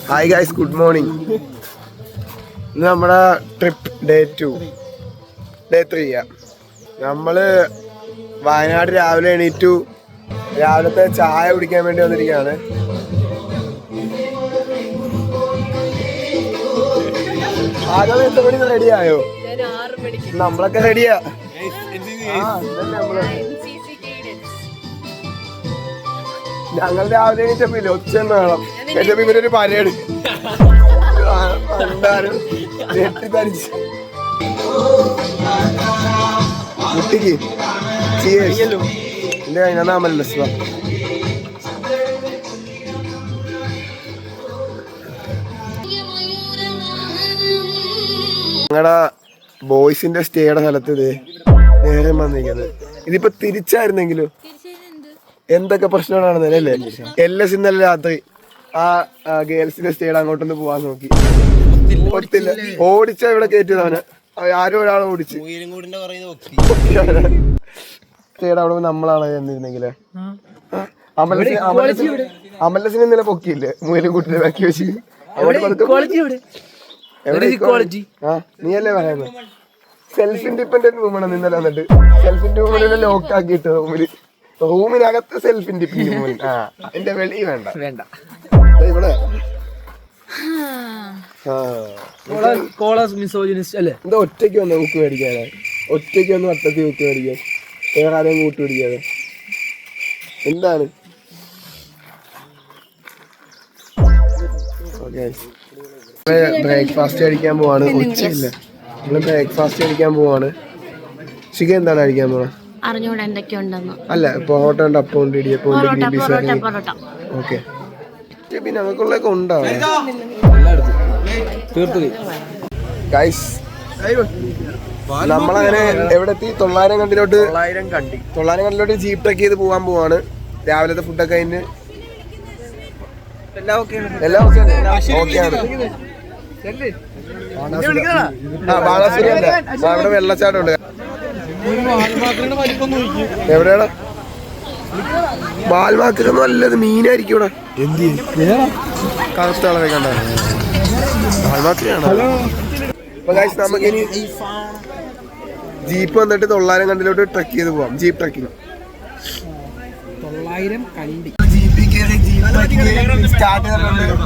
Hi guys, good morning. ഇന്ന് നമ്മുടെ trip day 3 നമ്മള് വയനാട് രാവിലെ എണീറ്റു. രാവിലത്തെ ചായ കുടിക്കാൻ വേണ്ടി വന്നിരിക്കുകയാണ്. ആകെ എത്ര മണിക്ക് റെഡിയായോ? നമ്മളൊക്കെ റെഡിയാ. ഞങ്ങൾ രാവിലെ എണീറ്റപ്പില്ലേ ഒച്ച വേണം. എന്റെ ഇവരൊരു പരേഡ് ഞെട്ടിത്തരിച്ച് കുട്ടിക്ക് എന്റെ കഴിഞ്ഞാമല്ലോ. ഞങ്ങളുടെ ബോയ്സിന്റെ സ്റ്റേയുടെ സ്ഥലത്ത് ഇത് നേരെ വന്നിരിക്കുന്നത്. ഇതിപ്പോ തിരിച്ചായിരുന്നെങ്കിലും എന്തൊക്കെ പ്രശ്നങ്ങളാണെന്നല്ലേ. LS ഇന്നലെ രാത്രി ആ ഗേൾസിന്റെ സ്റ്റേഡ് അങ്ങോട്ടൊന്ന് പോവാൻ നോക്കി, ഒത്തില്ല. ഓടിച്ച ഇവിടെ കയറ്റിയതവന് ആരോ ഒരാൾ ഓടിച്ച് സ്റ്റേഡ് അവിടെ നമ്മളാണ് എന്നിരുന്നെങ്കിലേ. അമലസിനെ ഇന്നലെ പൊക്കിയില്ലേ മുയലും കുട്ടിനെ ബാക്കി വെച്ച്. നീയല്ലേ പറയുന്നത് സെൽഫ് ഇൻഡിപെൻഡന്റ് വുമൺ ഇന്നലെ വന്നിട്ട് സെൽഫ് ഇൻഡിപെൻഡന്റ് ലോക്ക് ആക്കിയിട്ട് റൂമിനകത്ത് സെൽഫ് ഇൻഡിപെൻഡന്റ് വുമൺ. അതിന്റെ വെളി വേണ്ട ഇവിടെ എന്താ ഒറ്റയ്ക്ക് വന്ന ബുക്ക് മേടിക്കാതെ, ഒറ്റയ്ക്ക് വന്ന് വട്ടത്തി ബുക്ക് മേടിക്കാൻ, വേറെ ആരെയും കൂട്ടി പിടിക്കാതെ എന്താണ്? ബ്രേക്ക്ഫാസ്റ്റ് കഴിക്കാൻ പോവാണ്. ഉച്ചയില്ല, നമ്മള് ബ്രേക്ക്ഫാസ്റ്റ് കഴിക്കാൻ പോവാണ്. ചിക്കൻ എന്താണ് കഴിക്കാൻ പോണ? അല്ല, പൊറോട്ട ഉണ്ട്, അപ്പം ഉണ്ട്, ഇടിയപ്പം ഉണ്ട്, ഗ്രീൻ പീസ്. ഓക്കെ, പിന്നെ ഞങ്ങൾക്കുള്ളതൊക്കെ ഉണ്ടാവും. ഗൈസ്, നമ്മളങ്ങനെ എവിടെ എത്തി? 900 കണ്ടിലോട്ട്. 900 കണ്ടിലോട്ട് ജീപ്പ് ട്രക്ക് ചെയ്ത് പോകാൻ പോവാണ്. രാവിലത്തെ ഫുഡൊക്കെ കഴിഞ്ഞ് എല്ലാം ഓക്കെയാണ്. അവിടെ വെള്ളച്ചാട്ടം ഉണ്ട്. എവിടെയാടാ ബാൽമാക്കൊന്നും നല്ലത് മീനായിരിക്കും ഇവിടെ. കറുത്ത കളറെ കണ്ട ബാൽമാക്കാണ്. അപ്പൊ ഗൈസ്, നമുക്കിനി ജീപ്പ് വന്നിട്ട് 900 കണ്ടിലോട്ട് ട്രക്ക് ചെയ്ത് പോവാം. ജീപ്പ് ട്രക്കിങ് സ്റ്റാർട്ട് ചെയ്തിട്ടുണ്ട്.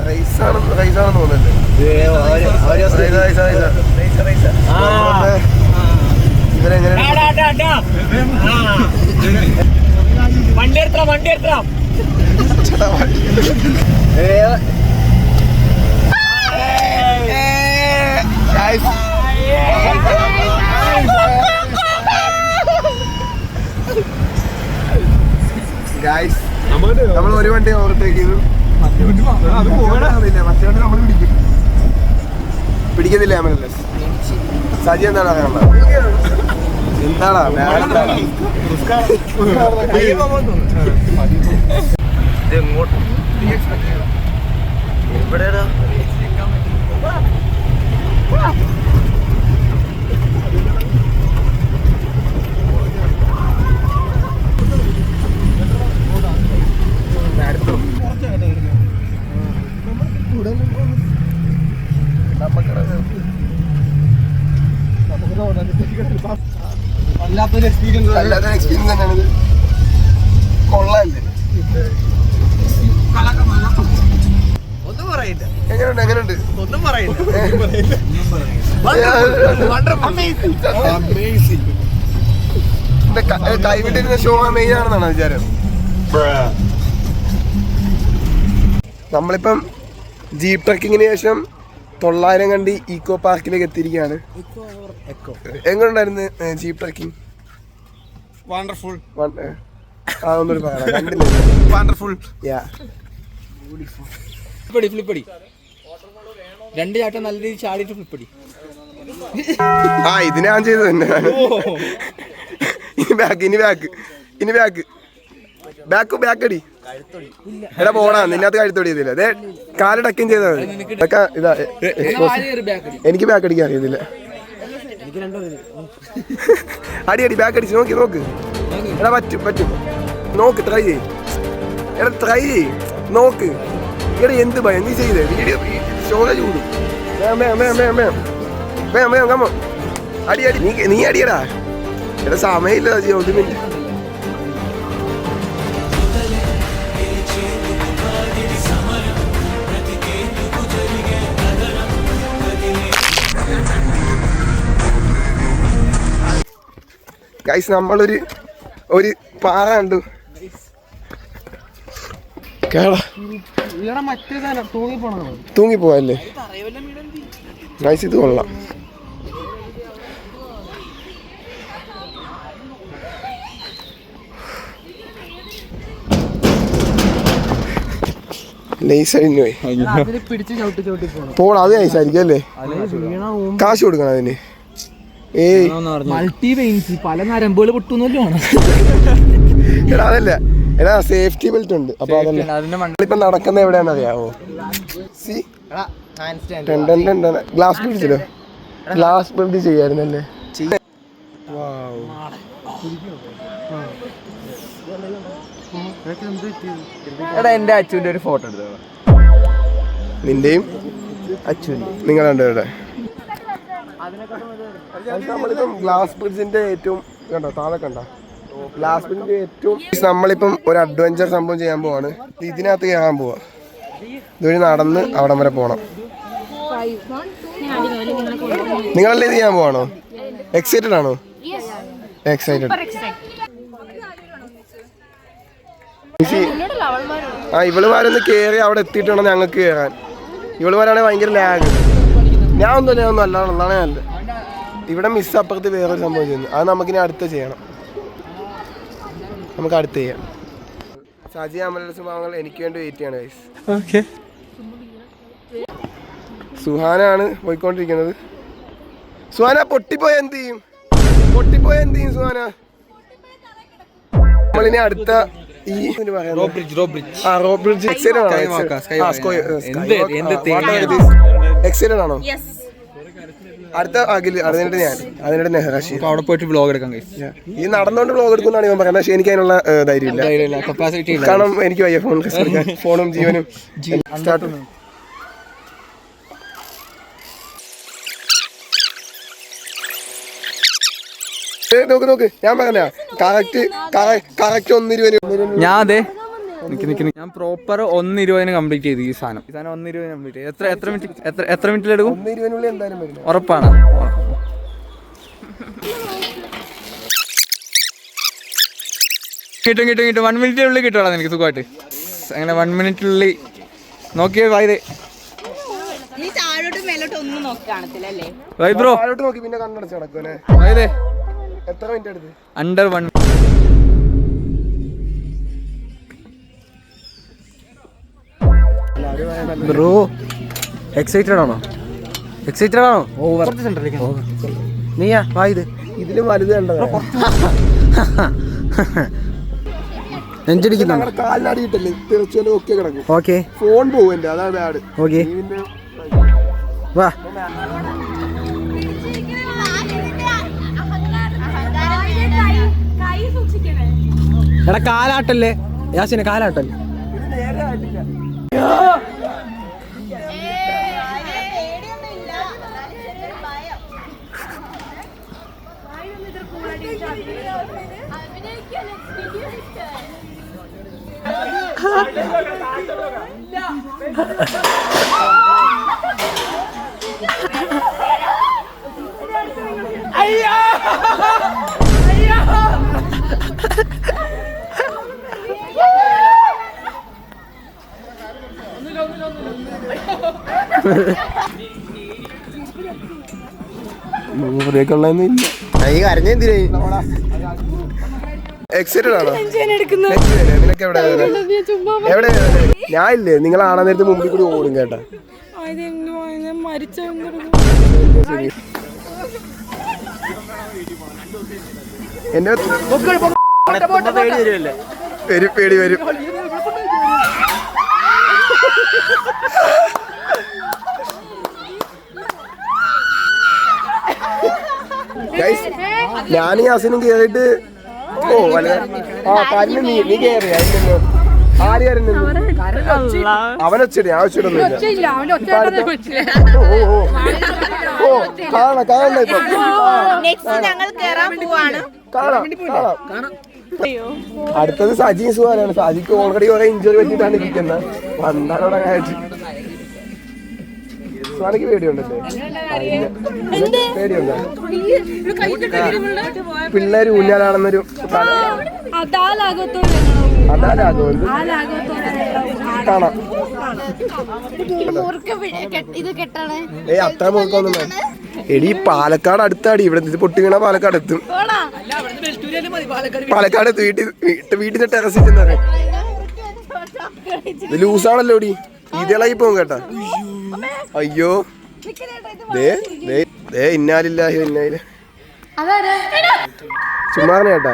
റൈസാണെന്ന് തോന്നുന്നുണ്ട്. ഇവരെങ്ങനെ ഗൈസ്, നമ്മൾ ഒരു വണ്ടി ഓവർടേക്ക് ചെയ്തു. മറ്റേ വണ്ടി നമ്മൾ പിടിക്കത്തില്ല. സജി എന്താണ് പറയാനുള്ളത്? എന്താടാ എവിടെയാടാ? വല്ലാത്തൊരു എക്സ്പീരിയൻസ് തന്നെയാണിത്. കൊള്ളാല്ലേ? ഒന്നും പറയില്ല. എങ്ങനെയുണ്ട്? ഒന്നും പറയില്ല. കൈവിട്ടിരുന്ന ഷോ മെയിൻ ആണെന്നാണ് വിചാരം. നമ്മളിപ്പം ജീപ്പ് ട്രക്കിങ്ങിന് ശേഷം 900 കണ്ടി ഈക്കോ പാർക്കിലേക്ക് എത്തിയിരിക്കുകയാണ്. എങ്ങനെയുണ്ടായിരുന്നു ജീപ്പ് ട്രക്കിംഗ്? വണ്ടർഫുൾ. ഒന്നുകൂടി പറയാം. കണ്ടില്ലേ? വണ്ടർഫുൾ. ഫ്ലിപ്പടി 2 ചാട്ടം നല്ല രീതിയിൽ ചാടിയിട്ട് ഫ്ലിപ്പടി. ഇത് ഞാൻ ചെയ്തത് തന്നെ. ഇനി ബാക്ക് അടി. എടാ പോടാ, നിന്നകത്ത് കഴുത്തൊടിയതില്ല. അതെ, കാലടക്കം ചെയ്താൽ ഇതാ. എനിക്ക് ബാക്ക് അടിക്കാൻ അറിയത്തില്ല. അടി ബാക്ക് അടിച്ച് നോക്ക്. എടാ പറ്റും. നോക്ക്, ട്രൈ ചെയ്യ്. നോക്ക് ഇവിടെ എന്ത് ഭയം നീ ചെയ്തേ വീഡിയോ സ്റ്റോറേജ് കൂടും അടി അടി നീ അടിയടാ ഇവിടെ സമയമില്ല ചെയ്യ 1 മിനിറ്റ്. ഗൈസ് നമ്മളൊരു പാറ കണ്ടു. തൂങ്ങിപ്പോവല്ലേ ഗൈസ്, ഇത് കൊള്ളാം. പോണ അത് നൈസായിരിക്കും അല്ലേ? കാശ് കൊടുക്കണം അതിന്. പല നരമ്പുകൾ പൊട്ടുന്നല്ലോ. എടാ അതല്ല, എടാ സേഫ്റ്റി ബെൽറ്റ് ഉണ്ട്. അപ്പൊ ഇപ്പൊ നടക്കുന്ന എവിടെയാണെന്ന് അറിയാവോ? ഗ്ലാസ് ബ്രിഡ്ജിലോ? ഗ്ലാസ് ബ്രിഡ്ജ് ചെയ്യായിരുന്നല്ലേ? എടാ എന്റെ അച്ഛൻ്റെ ഒരു ഫോട്ടോ എടുത്തോ. നിന്റെയും അച്ഛൻ്റെ നിങ്ങൾ രണ്ടുപേരുടെ. നമ്മളിപ്പം ഗ്ലാസ് ബ്രിഡ്ജിന്റെ ഏറ്റവും കണ്ടോ താഴെ കണ്ടോ ഗ്ലാസ് ബ്രിഡ്ജിന്റെ ഏറ്റവും നമ്മളിപ്പം ഒരു അഡ്വഞ്ചർ സംഭവം ചെയ്യാൻ പോവാണ്. ഇതിനകത്ത് കയറാൻ പോവാ. ഇതുവഴി നടന്ന് അവിടം വരെ പോണം. നിങ്ങളല്ലേ ഇത് ചെയ്യാൻ പോവാണോ? എക്സൈറ്റഡ് ആണോ? എക്സൈറ്റഡ്. ആ ഇവളുമാരൊന്ന് കയറി അവിടെ എത്തിയിട്ട് വേണം ഞങ്ങൾക്ക് കയറാൻ. ഇവളുമാരാണെങ്കിൽ ഭയങ്കര ലാഗ്. ഞാൻ ഒന്നും അല്ലാണ് നല്ലത്. ഇവിടെ മിസ് അപ്പുറത്ത് വേറൊരു സംഭവം ചെയ്യുന്നു. അത് നമുക്കിനി അടുത്ത് ചെയ്യണം. നമുക്ക് അടുത്ത് ചെയ്യാം. സജി അമല സ്വഭാവങ്ങൾ എനിക്ക് വേണ്ടി വെയിറ്റ് ചെയ്യാണ് ഗൈസ്. ഓക്കെ. സുഹാനാണ് പോയിക്കൊണ്ടിരിക്കുന്നത്. സുഹാന പൊട്ടിപ്പോയ എന്ത് ചെയ്യും സുഹാന? നമ്മളിനി അടുത്ത എക്സൈറ്റഡ് ആണോ? അടുത്ത അഖില്, അതിനിടെ നെഹ്റാഷി. അവിടെ പോയിട്ട് വ്ലോഗ് എടുക്കാൻ ഈ നടന്നുകൊണ്ട് വ്ലോഗ് എടുക്കുന്നതാണ് ഇവൻ പറയുന്നത്. പക്ഷെ എനിക്ക് അതിനുള്ള ധൈര്യമില്ല. കാരണം എനിക്ക് വയ്യ ഫോണും ജീവനും. നോക്ക് ഞാൻ പറഞ്ഞ കറക്റ്റ് 1:20. ഞാൻ അതെ ഞാൻ പ്രോപ്പർ 1:20 കംപ്ലീറ്റ് ചെയ്തു. ഈ സാധനം 1:20 കംപ്ലീറ്റ് ചെയ്തു. എത്ര മിനിറ്റിലെടുക്കും? 1:20 എന്തായാലും വരും. ഉറപ്പാണ്? കിട്ടും 1 മിനിറ്റിനുള്ളിൽ കിട്ടുവാ എനിക്ക് സുഖമായിട്ട്. അങ്ങനെ 1 മിനിറ്റിനുള്ളിൽ നോക്കിയേ വായതേ ബ്രോ. നോക്കി പിന്നെ കണ്ണടച്ച് നടക്കുമല്ലേ? വായതേ എത്ര മിനിറ്റ് എടുത്ത്? അണ്ടർ 1. ബ്രോ എക്സൈറ്റഡ് ആണോ? നീയാ വായത് ഇതിലും വലുത് കണ്ടത് നെഞ്ചടിക്കുന്ന കാലിനടി കിട്ടല്ലേ? തീർച്ചയായും ഒക്കെ കിടക്കും. ഓക്കെ ഫോൺ പോകും എന്റെ, അതാണ് ബാഡ്. ഓക്കെ വാ. എടാ കാലാട്ടല്ലേ യാസിനെ, കാലാട്ടല്ലേ? ഈ കരഞ്ഞെന്തിനാ? എക്സൈറ്റഡ് ആണോ? നിനക്ക് എവിടെ ഞാൻ ഇല്ലേ? നിങ്ങൾ ആണാൻ നേരത്തെ മുമ്പിൽ കൂടി ഓടും കേട്ടാ. എന്റെ പേടി വരും. ഞാനും യാസിനും കേറിയിട്ട് നീ കയറി. ആര് കയറുന്നു? അവനൊച്ചടി ആവശ്യമൊന്നുമില്ല. കാണാം ഇപ്പൊ കാണാം. അടുത്തത് സജി സുഹാനാണ്. സജിക്ക് ഓൾറെഡി കുറെ ഇഞ്ചുറി പറ്റിയിട്ടാണ് ഇരിക്കുന്നത്. വന്നാലോടെ സുഹാനക്ക് പേടിയുണ്ടല്ലേ? പേടിയുണ്ടോ? പിള്ളേര് ഊഞ്ഞാലാണെന്നൊരു കാണാം. അത്ര മുറുക്കൊന്നും വേണം. എടി പാലക്കാട് അടുത്താടി. ഇവിടെ ഇത് പൊട്ടി വീണ പാലക്കാട് എത്തും. പാലക്കാട് വീട്ടിൽ ടെറസിൽ ചെന്നേ. ഇത് ലൂസാണല്ലോ ഡി. ഇതളായി പോകും കേട്ടാ. അയ്യോ ഇന്നാലില്ലാഹി ഇന്നായില്ല. ചുമ്മാ കേട്ടാ.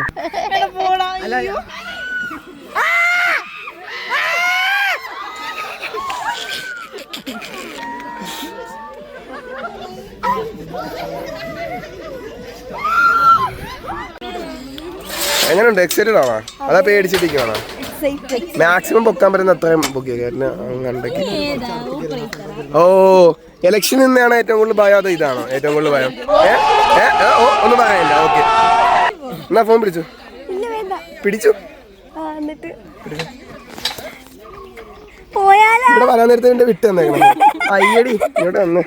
എങ്ങനെയുണ്ട്? എക്സൈറ്റഡ് ആണോ അതാ പേടിച്ചിട്ടിരിക്കണോ? മാക്സിമം പൊക്കാൻ പറ്റുന്ന അത്രയും പൊക്കിയ കണ്ടക്ക്. ഓ ഇലക്ഷൻ നിന്നാണ് ഏറ്റവും കൂടുതൽ ഭയം? അതോ ഇതാണോ ഏറ്റവും കൂടുതൽ ഭയം? ഒന്നും പറയണ്ട. ഓക്കെ എന്നാ ഫോൺ പിടിച്ചു ഇവിടെ വരാൻ നേരത്തെ വിട്ട് തന്നേക്കണം. അയ്യടി ഇങ്ങോട്ട് വന്ന്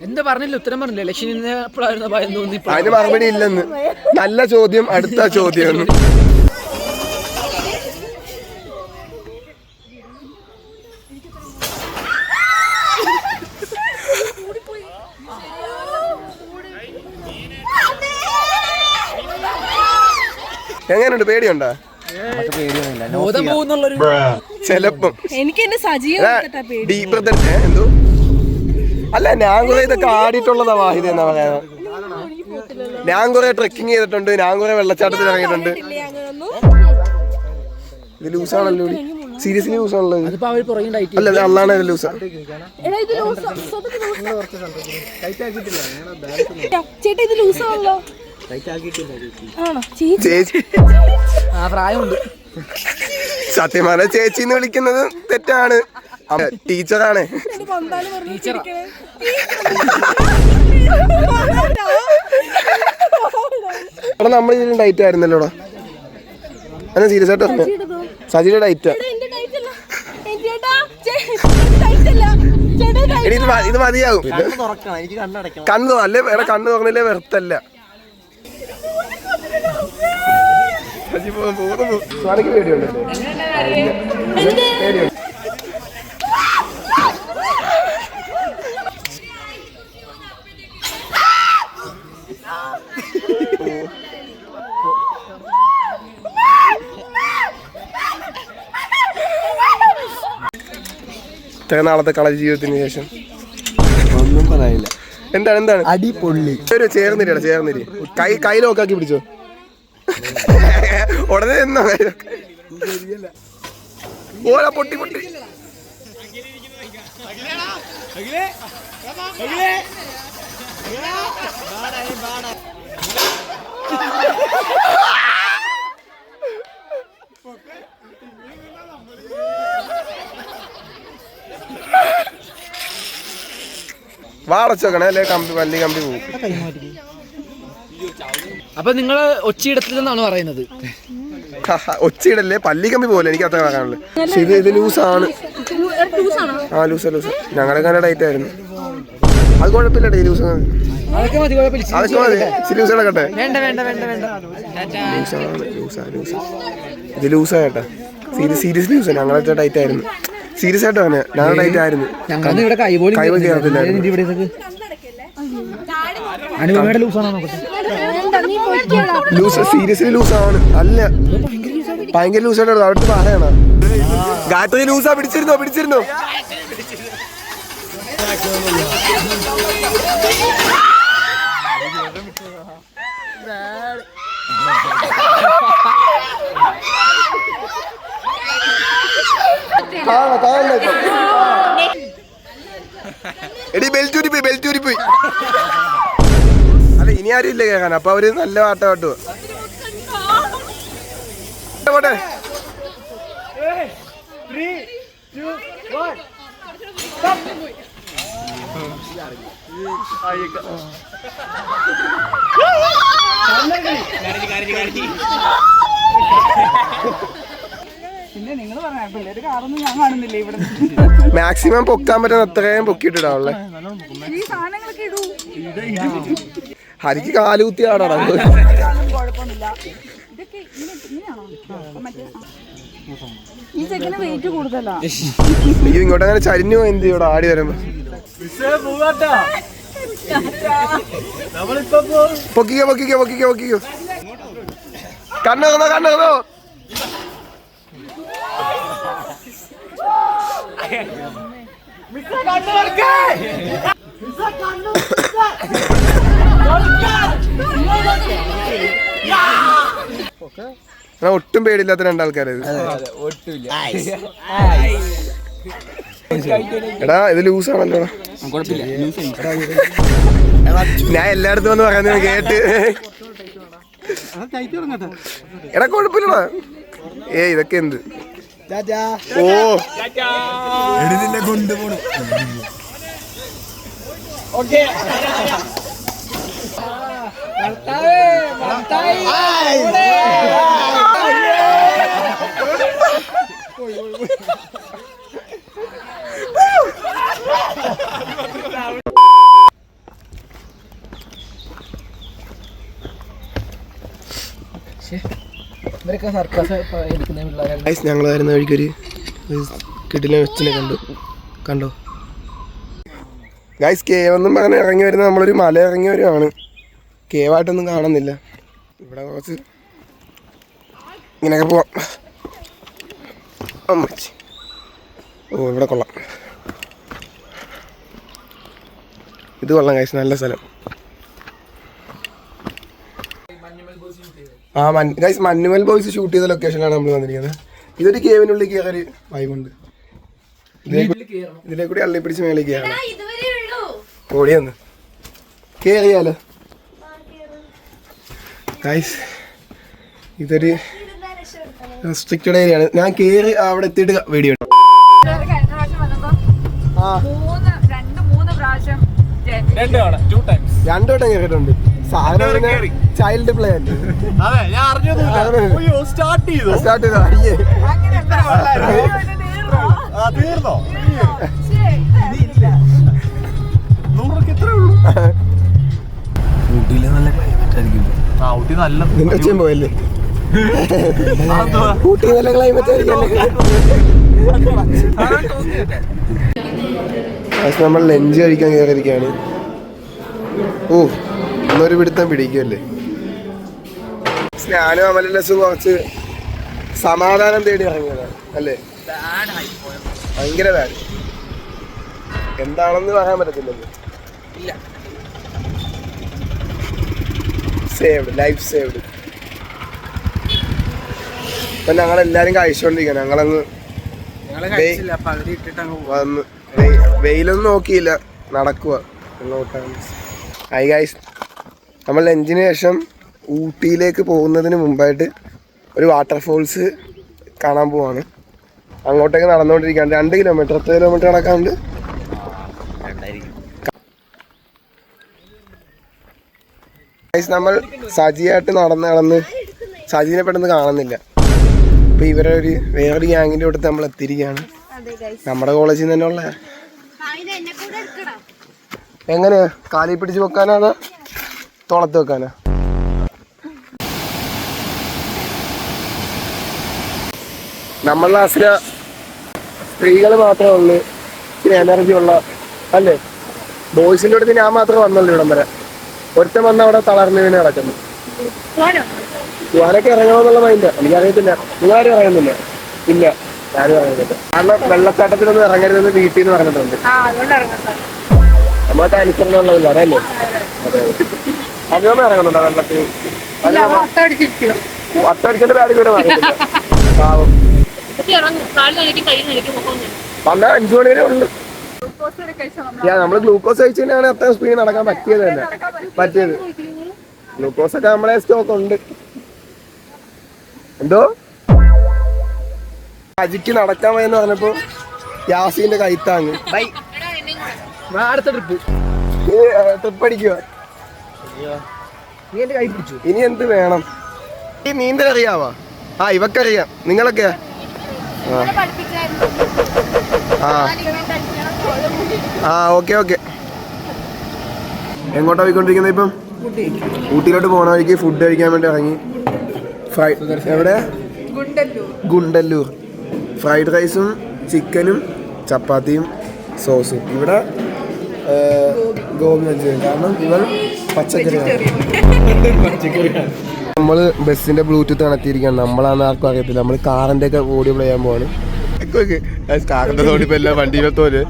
എന്താ പറഞ്ഞില്ല, ഉത്തരം പറഞ്ഞില്ല. ഇലക്ഷൻ അതിന് മറുപടി ഇല്ലെന്ന്. നല്ല ചോദ്യം. അടുത്ത ചോദ്യം. എങ്ങനെയുണ്ട്? പേടിയുണ്ടോ? ചെലപ്പം എന്തോ അല്ല. ഞാൻ കുറെ ഇതൊക്കെ ആടിയിട്ടുള്ളതാ വാഹിദ എന്നാ പറയാ. ഞാൻ കുറെ ട്രെക്കിങ് ചെയ്തിട്ടുണ്ട്. ഞാൻ കുറെ വെള്ളച്ചാട്ടത്തിൽ ഇറങ്ങിയിട്ടുണ്ട്. ഇത് ലൂസാണല്ലോ. സീരിയസ്ലി ലൂസാണല്ലോ. അല്ല അള്ളാണ് ലൂസാ. ചേച്ചി സത്യമാണ്. ചേച്ചിന്ന് വിളിക്കുന്നത് തെറ്റാണ്. ടീച്ചറാണ്. അവിടെ നമ്മൾ ഇതിന് ഡയറ്റ് ആയിരുന്നല്ലോടാ. അല്ല സീരിയസ് ആയിട്ട് പറഞ്ഞു. സജിയുടെ ഡയറ്റാ. ഇത് മതിയാകും. കണ്ണു അല്ലേ വേറെ കണ്ണു തുറന്നില്ലേ വെറുത്തല്ല. സ്വാനിക്ക് പേടിയുണ്ടല്ലേ? പേടിയുണ്ട്. ഇത്ര നാളത്തെ കളരി ജീവിതത്തിന് ശേഷം ഒന്നും പറയാനില്ല. എന്താണ് അടിപൊളി. ചേർന്നിരി കൈ ലോക്കാക്കി പിടിച്ചോ. ഉടനെ എന്നാ ഓല പൊട്ടി വാടച്ചോക്കണേ അല്ലെ വല്യ കമ്പി പോകും. അപ്പൊ നിങ്ങള് ഒച്ചയിടത്തില്ലെന്നാണ് പറയുന്നത്? ഒച്ചയിടല്ലേ, പല്ലി കമ്പി പോലെ. എനിക്ക് അത്ര പറയാനുള്ളത്. പക്ഷെ ഇത് ലൂസാണ്. ആ ലൂസാ. ഞങ്ങളുടെ ഡയറ്റ് ആയിരുന്നു. അത് കുഴപ്പമില്ല. ലൂസ് അതൊക്കെ മതി. ലൂസ് കിടക്കട്ടെ. ഇത് ലൂസാ കേട്ടാ. സീരിയസ് ലൂസാ. ഞങ്ങളുടെ ഡയറ്റ് ആയിരുന്നു. സീരിയസ് ആയിട്ട് തന്നെ ഞങ്ങളുടെ ഡയറ്റ് ആയിരുന്നു. കൈപോലും കേറത്തില്ലായിരുന്നു. ലൂസ് സീരിയസ്ലി ലൂസാണ്. അല്ല ഭയങ്കര ലൂസായിട്ട് അവിടുത്തെ പറയണ. ഗായത്രി ലൂസാ. പിടിച്ചിരുന്നോ? എടി ബെൽറ്റൂരി പോയി. അല്ല ഇനി ആരും ഇല്ല കേൾക്കാൻ. അപ്പൊ അവര് നല്ല പാട്ട് പാട്ടുവോ. പിന്നെ നിങ്ങൾ പറഞ്ഞ പിള്ളേര് കാറൊന്നും ഞാൻ കാണുന്നില്ല ഇവിടെ. മാക്സിമം പൊക്കാൻ പറ്റുന്ന അത്രയും പൊക്കിയിട്ടിടാവുള്ളേ. ഈ സാധനങ്ങളൊക്കെ ഇടൂ. ഹരിക്ക് കാലുകുത്തി ആടാ. കുഴപ്പമൊന്നുമില്ല. ഇതൊക്കെ ഇങ്ങനെയാണോ? മറ്റേ ഈ ചെക്കിന് വെയിറ്റ് കൂടുതലാ. നീ ഇങ്ങോട്ട് അങ്ങനെ ചരിഞ്ഞു എന്ത് ഇവിടെ ആടി വരുമ്പോ പൊക്കിക്കോ പൊക്കിക്കോ പൊക്കിക്കോ പൊക്കിക്കോ. കണ്ണോ കണ്ണോ. ഒട്ടും പേടില്ലാത്ത രണ്ടാൾക്കാരത്. എടാ ഇത് ലൂസാണല്ലോ. ഞാൻ എല്ലായിടത്തും വന്ന് പറയുന്നത് കേട്ട്. എടാ കൊഴപ്പില്ലടാ. ഇതൊക്കെ എന്ത് ഓ കൊണ്ടുപോണു. ഇവരൊക്കെ സർക്കസ് എടുക്കുന്ന പിള്ളേരാണ്. ഞങ്ങൾ വരുന്ന വഴിക്കൊരു കിടിലൻ വെച്ചിനെ കണ്ടോ ഗൈസ്. കേവെന്നും പറഞ്ഞ് ഇറങ്ങി വരുന്ന നമ്മളൊരു മല ഇറങ്ങി വരുവാണ്. കേവായിട്ടൊന്നും കാണുന്നില്ല. ഇവിടെ കുറച്ച് ഇങ്ങനെയൊക്കെ പോവാം. ഓ ഇവിടെ കൊള്ളാം. ഇത് കൊള്ളാം ഗൈസ്, നല്ല സ്ഥലം. ഗൈസ് മഞ്ഞുമൽ ബോയ്സ് ഷൂട്ട് ചെയ്ത ലൊക്കേഷനിലാണ് നമ്മൾ വന്നിരിക്കുന്നത്. ഇതൊരു കേവിനുള്ളിൽ കയറി വൈകുണ്ട്. ഇതിലെ കൂടി അള്ളി പിടിച്ച് മേളിൽ കയറണം. ഓടിയൊന്ന് കേറിയാലോ ഗൈസ്. ഇതൊരു റെസ്ട്രിക്റ്റഡ് ഏരിയ ആണ്. ഞാൻ കേറി അവിടെ എത്തിയിട്ട് വീഡിയോ ഉണ്ട്. രണ്ടോട്ടം കേറിയിട്ടുണ്ട്. സാധനം ചൈൽഡ് പ്ലേ അല്ലേ. സ്റ്റാർട്ട് ചെയ്തോ അയ്യേ പോയല്ലേ. ഊട്ടി നല്ല ക്ലൈമറ്റ് ആയിരിക്കും. നമ്മൾ ലഞ്ച് കഴിക്കാൻ കയറിയിരിക്കുകയാണ്. ഓ ഇന്നൊരു പിടുത്തം പിടിക്കുമല്ലേ. ഞാനും അമലസും കുറച്ച് സമാധാനം തേടി ഇറങ്ങിയതാണ് അല്ലേ. ഭയങ്കര ബാഡ്. എന്താണെന്ന് പറയാൻ പറ്റത്തില്ലല്ലോ. Saved, life saved. ഇപ്പൊ ഞങ്ങളെല്ലാരും കഴിച്ചോണ്ടിരിക്കണം. ഞങ്ങളങ്ങ് വന്ന് വെയിലൊന്നും നോക്കിയില്ല, നടക്കുക. ഹൈ ഗൈസ്, നമ്മൾ ലഞ്ചിന് ശേഷം ഊട്ടിയിലേക്ക് പോകുന്നതിന് മുമ്പായിട്ട് ഒരു വാട്ടർഫോൾസ് കാണാൻ പോവാണ്. അങ്ങോട്ടേക്ക് നടന്നുകൊണ്ടിരിക്കുകയാണ്. 2 കിലോമീറ്റർ 10 കിലോമീറ്റർ നടക്കാറുണ്ട്. ഗൈസ് നമ്മൾ സജിയായിട്ട് നടന്ന് സജീനെ പെട്ടെന്ന് കാണുന്നില്ല. അപ്പോൾ ഇവരെ വേറൊരു ഗ്യാങ്ങിൻ്റെ അടുത്ത് നമ്മൾ എത്തിയിരിക്കുകയാണ്. നമ്മുടെ കോളേജിൽ നിന്ന് തന്നെ ഉള്ള. എങ്ങനെയാ കാലിൽ പിടിച്ച് വെക്കാനാ അതോ തോളത്ത് വെക്കാനാ? നമ്മളുടെ ക്ലാസ്സില് സ്ത്രീകൾ മാത്രമേ ഉള്ളൂ ഇച്ചിരി എനർജി ഉള്ള അല്ലേ. ബോയ്സിൻ്റെ അടുത്ത് ഞാൻ മാത്രമേ വന്നുള്ളൂ ഇവിടം വരെ. ഒരുത്തം വന്ന് അവിടെ തളർന്നു വീണ് കിടക്കുന്നു. ഞാനൊക്കെ ഇറങ്ങണമെന്നുള്ള മൈൻഡ് എനിക്കറിയത്തില്ല. നിങ്ങളാരും ഇറങ്ങുന്നില്ല? ഇല്ല, ഞാനും ഇറങ്ങുന്നില്ല. കാരണം വെള്ളച്ചാട്ടത്തിലൊന്നും ഇറങ്ങരുതെന്ന് വീട്ടിൽ നിന്ന് പറഞ്ഞിട്ടുണ്ട്. നമ്മളൊക്കെ അനുസരണമുള്ളതല്ല അതല്ലേ. അതിനൊന്നും ഇറങ്ങുന്നുണ്ടോ വെള്ളത്തിൽ? വട്ടടിച്ചിട്ട് പേര് കൂടെ വാങ്ങിയിട്ടില്ല. പാവം വന്നാൽ 5 മണി വരെ ഉള്ളു. നമ്മള് ഗ്ലൂക്കോസ് കഴിച്ചു തന്നെയാണ് അത്രയും സ്പീഡ് നടക്കാൻ പറ്റിയത് തന്നെ. ഗ്ലൂക്കോസ് ഒക്കെ നമ്മളെ സ്റ്റോക്ക് ഉണ്ട്. എന്തോ അജിക്ക് നടക്കാൻ വയ്യെന്ന് പറഞ്ഞപ്പോ യാസീന്റെ കൈത്താങ് അടുത്ത ട്രിപ്പ് ട്രിപ്പ് അടിക്കുക. നീ എന്റെ കൈ പിടിച്ചു. ഇനി എന്ത് വേണം? ഈ നീന്തൽ അറിയാവാ? ആ ഇവക്കറിയാം. നിങ്ങളൊക്കെയാ? ആ ഓക്കെ ഓക്കെ. എങ്ങോട്ടാ പോയിക്കൊണ്ടിരിക്കുന്നത് ഇപ്പം? ഊട്ടിയിലോട്ട് പോണ വഴിക്ക് ഫുഡ് കഴിക്കാൻ വേണ്ടി ഇറങ്ങി. എവിടെ? ഗുണ്ടല്ലൂർ. ഫ്രൈഡ് റൈസും ചിക്കനും ചപ്പാത്തിയും സോസും. ഇവിടെ ഗോബി മഞ്ചൂരിയൻ. കാരണം ഇവർ പച്ചക്കറിയാണ്. നമ്മള് ബസ്സിന്റെ ബ്ലൂടൂത്ത് കണക്റ്റിയിരിക്കുകയാണ്. നമ്മളാന്ന് ആർക്കും അറിയത്തില്ല. നമ്മൾ കാറിന്റെ ഒക്കെ ഓഡിയോ പ്ലേ ചെയ്യാൻ പോവാണ്. കാറിന്റെ ഓടിപ്പോ എല്ലാ വണ്ടിയിലത്തോല്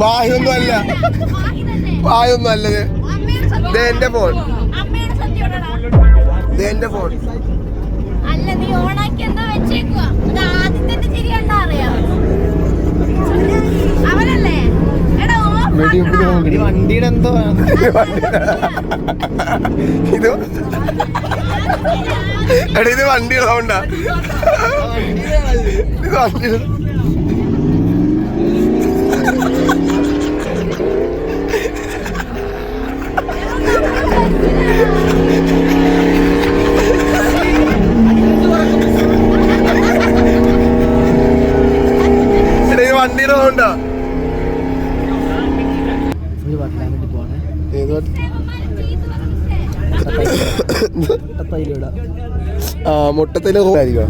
വായൊന്നും അല്ല, വായൊന്നും അല്ലത്. എന്റെ ഫോൺ, എന്റെ ഫോൺ. വണ്ടിയുടെ എന്തോ ഇത് എടാ ഇത് വണ്ടിയുടെ സൗണ്ടാ. ഇത് വണ്ടിയുടെ വണ്ടിയുടെ സൗണ്ടാ. ആ മുട്ടത്തില് ആയിരിക്കും.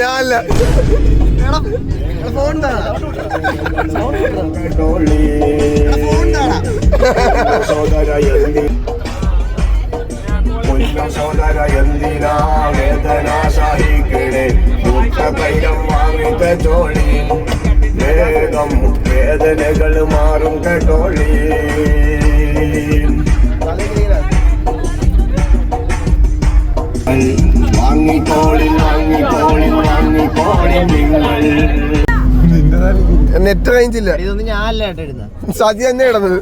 ഞാനല്ല സോദര എന്തിനാ വേദന സഹിക്കണേ മുട്ടതൈലം വാങ്ങിച്ച ചോളി വേഗം വേദനകൾ മാറും കേട്ടോളി. വാങ്ങിക്കോളി വാങ്ങിക്കോളി വാങ്ങിക്കോളി നിങ്ങൾ. നെറ്റ് റേഞ്ച് ഇല്ല. ഇതൊന്നും ഞാനല്ല കേട്ടോ ഇടുന്നത്. സജി തന്നെ ഇടുന്നത്.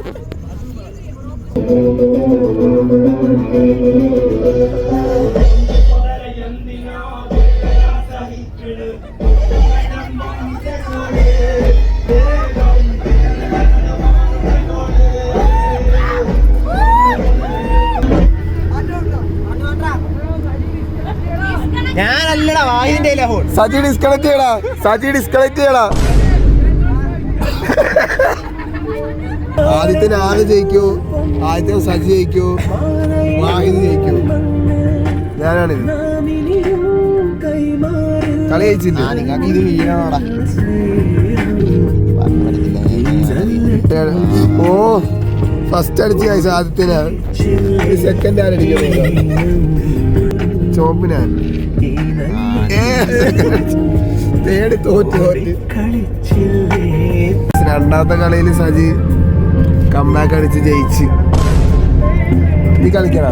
ഞാനല്ലടാ വായുവിന്റെ ഫോൺ. സജി ഡിസ്കണക്ട് ചെയ്യടാ, സജി ഡിസ്കണക്ട് ചെയ്യടാ. ആദ്യത്തിന് ആര് ജയിക്കോ? ആദ്യത്തിന് സജി ജയിക്കോ? വാഹിദ് ജയിക്കോ? ഞാനാണിത്. കളി ജയിച്ചില്ല. നിങ്ങൾക്ക് ഇത് വീണോടാ. ഓ ഫസ്റ്റ് അടിച്ച് കഴിച്ച ആദ്യത്തിന്. സെക്കൻഡ് ആരടിക്കുന്നത് ചോപ്പിനാൻ. തേടി തോറ്റ്. രണ്ടാമത്തെ കളിയിൽ സജി കംബാക്ക് അടിച്ച് ജയിച്ച്. നീ കളിക്കണ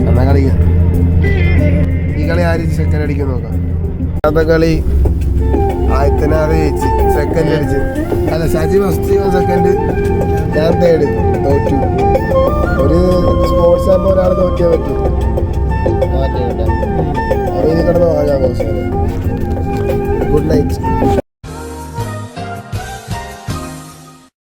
എന്നാ കളിക്കാം. ഈ കളി ആര് സെക്കൻഡ് അടിക്കും നോക്കാം. രണ്ടാമത്തെ കളി ആദ്യത്തിനാറ് ജയിച്ച്, സെക്കൻഡ് അടിച്ച്. അല്ല സജി ഫസ്റ്റ് സെക്കൻഡ്, ഞാൻ തേർഡ്. തോറ്റു. ഒരു സ്പോർട്സ് ആകുമ്പോൾ ഒരാൾ തോറ്റേ പറ്റും. കിടന്ന് വാങ്ങാൻ. Good night.